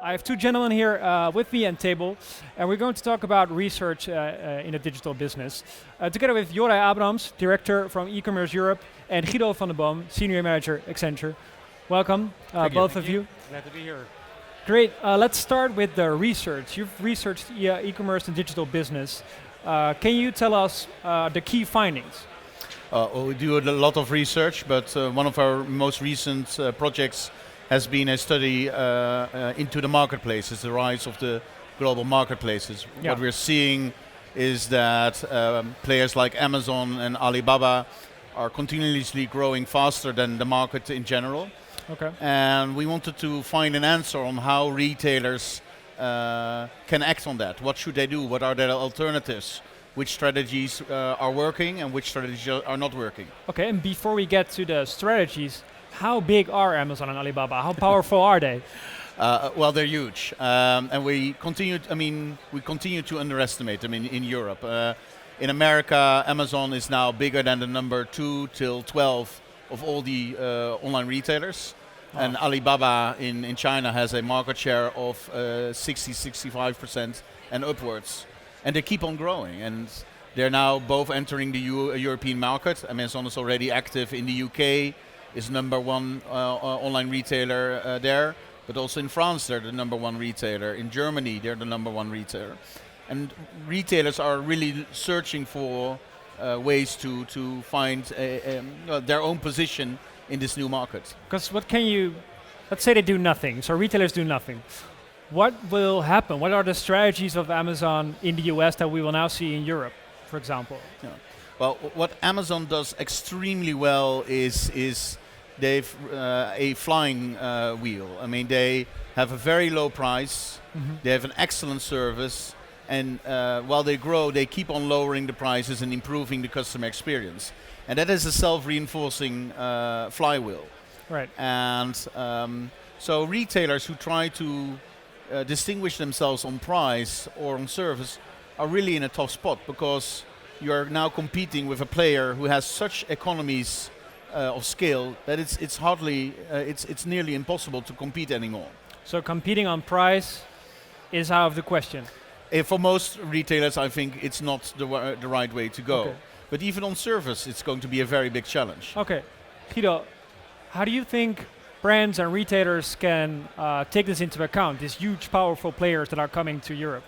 I have two gentlemen here with me at table, and we're going to talk about research in a digital business. Together with Jorij Abrahams, Director from E-commerce Europe, and Guido van der Boom, Senior Manager, Accenture. Welcome, both of you. Glad to be here. Great. Let's start with the research. You've researched e-commerce and digital business. Can you tell us the key findings? We do a lot of research, but one of our most recent projects has been a study into the marketplaces, the rise of the global marketplaces. Yeah. What we're seeing is that players like Amazon and Alibaba are continuously growing faster than the market in general. Okay. And we wanted to find an answer on how retailers can act on that. What should they do? What are their alternatives? Which strategies are working and which strategies are not working? Okay, and before we get to the strategies, how big are Amazon and Alibaba? How powerful are they? Well, they're huge, and we continue to underestimate them in Europe. In America, Amazon is now bigger than the number 2 till 12 of all the online retailers. Wow. And Alibaba in China has a market share of 60-65% and upwards. And they keep on growing. And they're now both entering the European market. Amazon is already active in the UK, is number one online retailer there. But also in France, they're the number one retailer. In Germany, they're the number one retailer. And retailers are really searching for ways to find their own position in this new market. Because let's say they do nothing, so retailers do nothing. What will happen? What are the strategies of Amazon in the US that we will now see in Europe, for example? Yeah. Well, what Amazon does extremely well is they've a flying wheel. I mean, they have a very low price, they have an excellent service, and while they grow, they keep on lowering the prices and improving the customer experience. And that is a self-reinforcing flywheel. Right. And so retailers who try to distinguish themselves on price or on service are really in a tough spot, because you're now competing with a player who has such economies of scale that it's nearly impossible to compete anymore. So competing on price is out of the question. For most retailers, I think it's not the right way to go. Okay. But even on service, it's going to be a very big challenge. Okay. Guido, how do you think brands and retailers can take this into account, these huge, powerful players that are coming to Europe?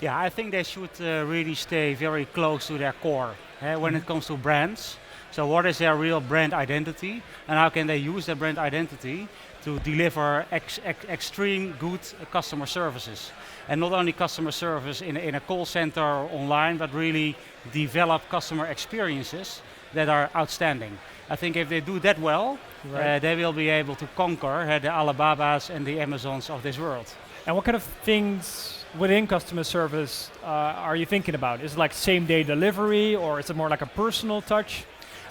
Yeah, I think they should really stay very close to their core when it comes to brands. So what is their real brand identity, and how can they use their brand identity to deliver extreme good customer services? And not only customer service in a call center or online, but really develop customer experiences that are outstanding. I think if they do that well, right, they will be able to conquer the Alibabas and the Amazons of this world. And what kind of things within customer service are you thinking about? Is it like same-day delivery, or is it more like a personal touch?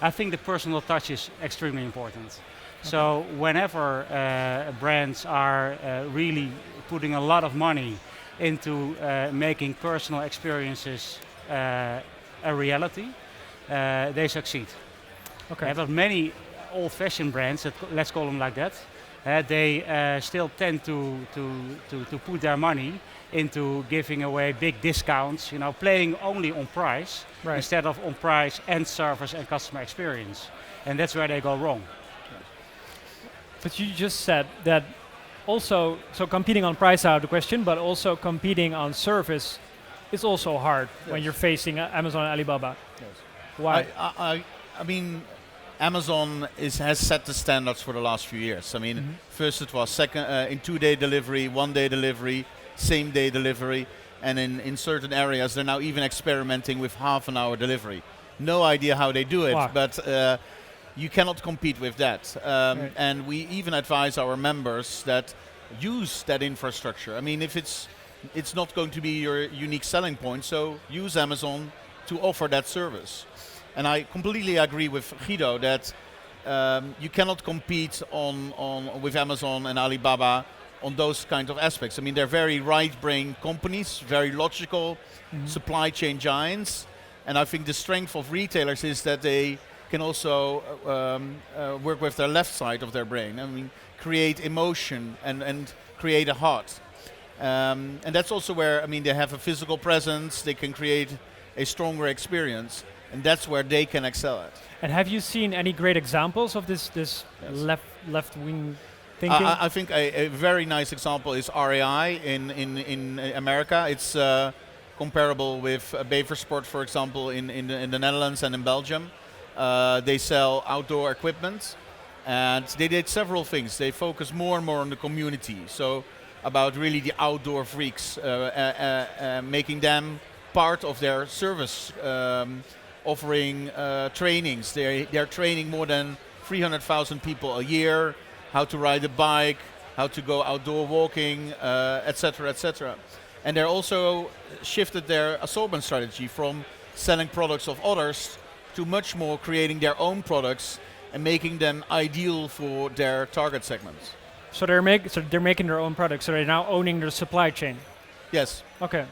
I think the personal touch is extremely important. Okay. So whenever brands are really putting a lot of money into making personal experiences a reality, they succeed. Okay. But many old-fashioned brands, let's call them like that, they still tend to put their money into giving away big discounts, playing only on price, right, instead of on price and service and customer experience. And that's where they go wrong. But you just said that also, so competing on price out of the question, but also competing on service is also hard, yes, when you're facing Amazon and Alibaba. Yes. Why? I mean, Amazon has set the standards for the last few years. I mean, first it was in 2-day delivery, 1-day delivery, same-day delivery, and in certain areas they're now even experimenting with half-an-hour delivery. No idea how they do it, wow, but you cannot compete with that. Right. And we even advise our members that use that infrastructure. I mean, if it's not going to be your unique selling point, so use Amazon to offer that service. And I completely agree with Guido that you cannot compete with Amazon and Alibaba on those kinds of aspects. I mean, they're very right-brain companies, very logical supply chain giants. And I think the strength of retailers is that they can also work with their left side of their brain. I mean, create emotion and create a heart. And that's also where, I mean, they have a physical presence, they can create a stronger experience, and that's where they can excel at. And have you seen any great examples of this Yes. left wing thinking? I think a very nice example is RAI in America. It's comparable with Beversport, for example, in the Netherlands and in Belgium. They sell outdoor equipment, and they did several things. They focus more and more on the community, so about really the outdoor freaks, making them part of their service, offering trainings. They're training more than 300,000 people a year, how to ride a bike, how to go outdoor walking, etc., etc. And they're also shifted their assortment strategy from selling products of others to much more creating their own products and making them ideal for their target segments. So they're making their own products. So they're now owning their supply chain. Yes. Okay.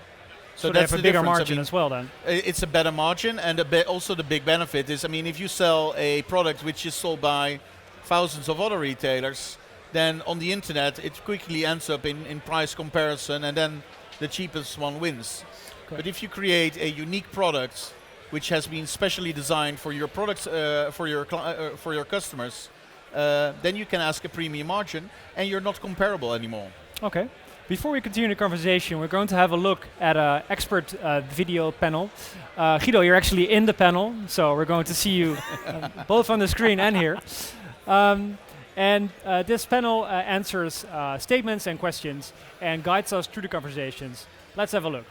So they that's have a the bigger difference. margin as well then. It's a better margin, and also the big benefit is, I mean, if you sell a product which is sold by thousands of other retailers, then on the internet it quickly ends up in price comparison, and then the cheapest one wins. Okay. But if you create a unique product which has been specially designed for your products, for your customers, then you can ask a premium margin, and you're not comparable anymore. Okay. Before we continue the conversation, we're going to have a look at an expert video panel. Guido, you're actually in the panel, so we're going to see you both on the screen and here. And this panel answers statements and questions and guides us through the conversations. Let's have a look.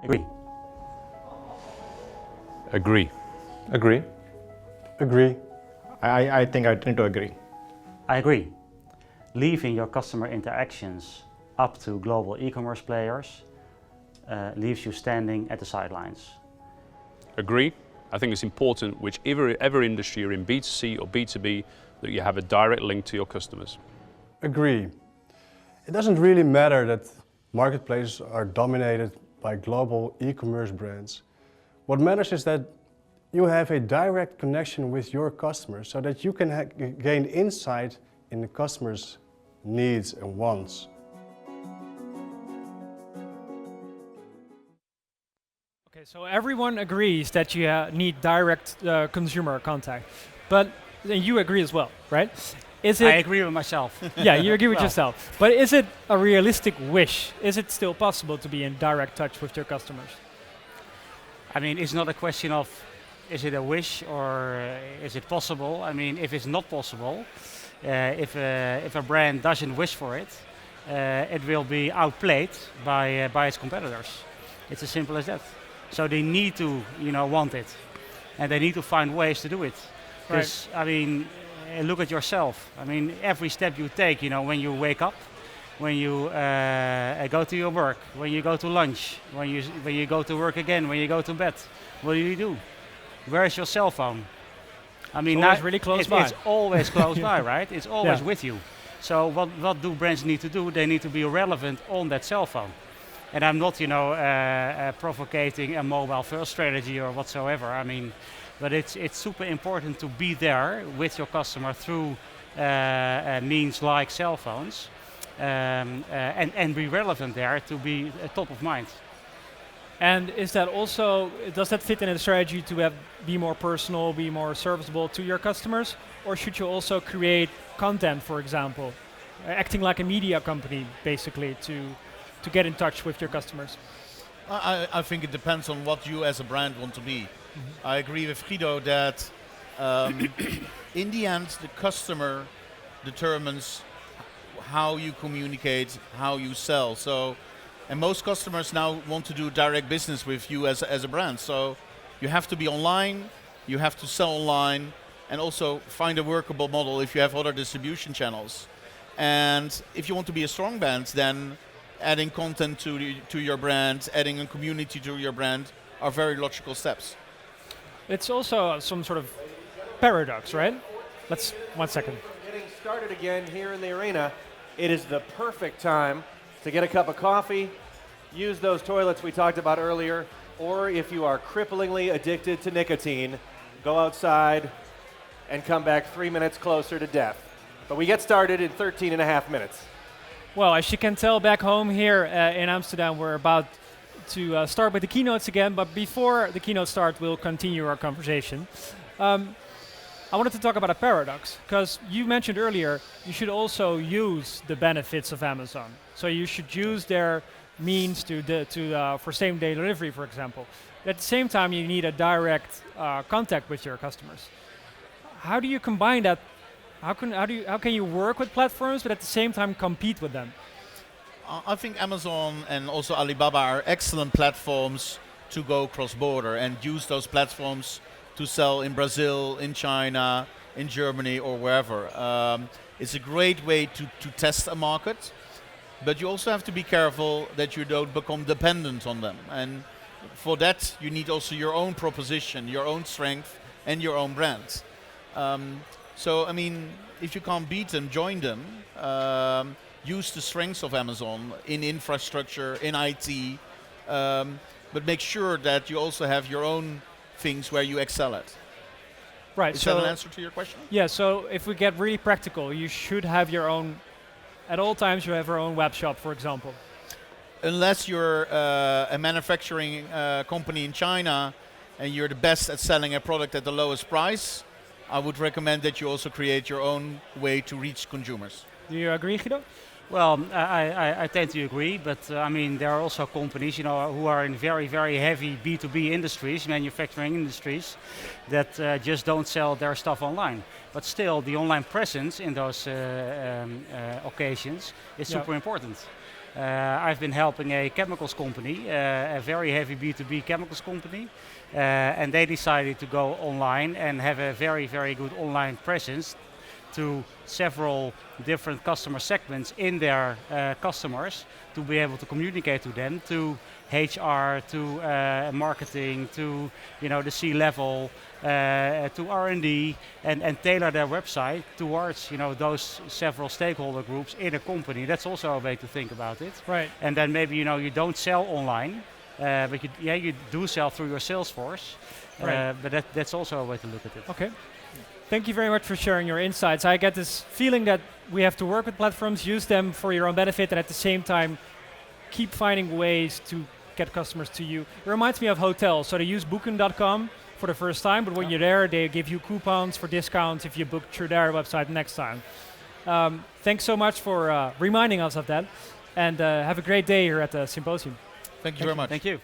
Agree. Agree. Agree. Agree. I think I tend to agree. I agree. Leaving your customer interactions up to global e-commerce players leaves you standing at the sidelines. Agree. I think it's important, whichever industry you're in, B2C or B2B, that you have a direct link to your customers. Agree. It doesn't really matter that marketplaces are dominated by global e-commerce brands. What matters is that you have a direct connection with your customers so that you can gain insight in the customer's needs and wants. Okay, so everyone agrees that you need direct consumer contact, but you agree as well, right? Is it? I agree with myself. Yeah, you agree with Well. yourself. But is it a realistic wish? Is it still possible to be in direct touch with your customers? I mean, it's not a question of is it a wish or is it possible? I mean, if it's not possible, if a brand doesn't wish for it, it will be outplayed by its competitors. It's as simple as that. So they need to, want it, and they need to find ways to do it. Because I mean, look at yourself. I mean, every step you take, when you wake up, when you go to your work, when you go to lunch, when you go to work again, when you go to bed, what do? Where is your cell phone? I mean, It's always really close by. It's always close by, right? It's always Yeah. with you. So what do brands need to do? They need to be relevant on that cell phone. And I'm not, provocating a mobile-first strategy or whatsoever. I mean, but it's super important to be there with your customer through means like cell phones, and be relevant there to be top of mind. And is that also, does that fit in a strategy to be more personal, be more serviceable to your customers? Or should you also create content, for example, acting like a media company, basically, to get in touch with your customers? I think it depends on what you as a brand want to be. I agree with Guido that in the end, the customer determines how you communicate, how you sell. So, and most customers now want to do direct business with you as a brand. So you have to be online, you have to sell online, and also find a workable model if you have other distribution channels. And if you want to be a strong brand, then adding content to your brand, adding a community to your brand are very logical steps. It's also some sort of paradox, right? One second. Getting started again here in the arena. It is the perfect time to get a cup of coffee, use those toilets we talked about earlier, or if you are cripplingly addicted to nicotine, go outside, and come back 3 minutes closer to death. But we get started in 13 and a half minutes. Well, as you can tell back home here in Amsterdam, we're about to start with the keynotes again, but before the keynote starts, we'll continue our conversation. I wanted to talk about a paradox, because you mentioned earlier you should also use the benefits of Amazon. So you should use their means for same-day delivery, for example. At the same time, you need a direct contact with your customers. How do you combine that? How can you work with platforms, but at the same time compete with them? I think Amazon and also Alibaba are excellent platforms to go cross-border and use those platforms to sell in Brazil, in China, in Germany, or wherever. It's a great way to test a market, but you also have to be careful that you don't become dependent on them. And for that, you need also your own proposition, your own strength, and your own brand. So, I mean, if you can't beat them, join them. Use the strengths of Amazon in infrastructure, in IT, but make sure that you also have your own things where you excel at. Right. Is that an answer to your question? Yeah, so if we get really practical, you should have your own, at all times you have your own web shop, for example. Unless you're a manufacturing company in China and you're the best at selling a product at the lowest price, I would recommend that you also create your own way to reach consumers. Do you agree, Guido? Well, I tend to agree, but I mean there are also companies, who are in very, very heavy B2B industries, manufacturing industries, that just don't sell their stuff online. But still, the online presence in those occasions is super important. I've been helping a chemicals company, a very heavy B2B chemicals company, and they decided to go online and have a very, very good online presence to several different customer segments in their customers, to be able to communicate to them, to HR, to marketing, to the C-level, to R&D, and tailor their website towards those several stakeholder groups in a company. That's also a way to think about it. Right. And then maybe you don't sell online, but you do sell through your sales force. Right. But that's also a way to look at it. Okay. Thank you very much for sharing your insights. I get this feeling that we have to work with platforms, use them for your own benefit, and at the same time, keep finding ways to get customers to you. It reminds me of hotels. So they use Booking.com for the first time, but when you're there, they give you coupons for discounts if you book through their website next time. Thanks so much for reminding us of that, and have a great day here at the Symposium. Thank you very much. Thank you.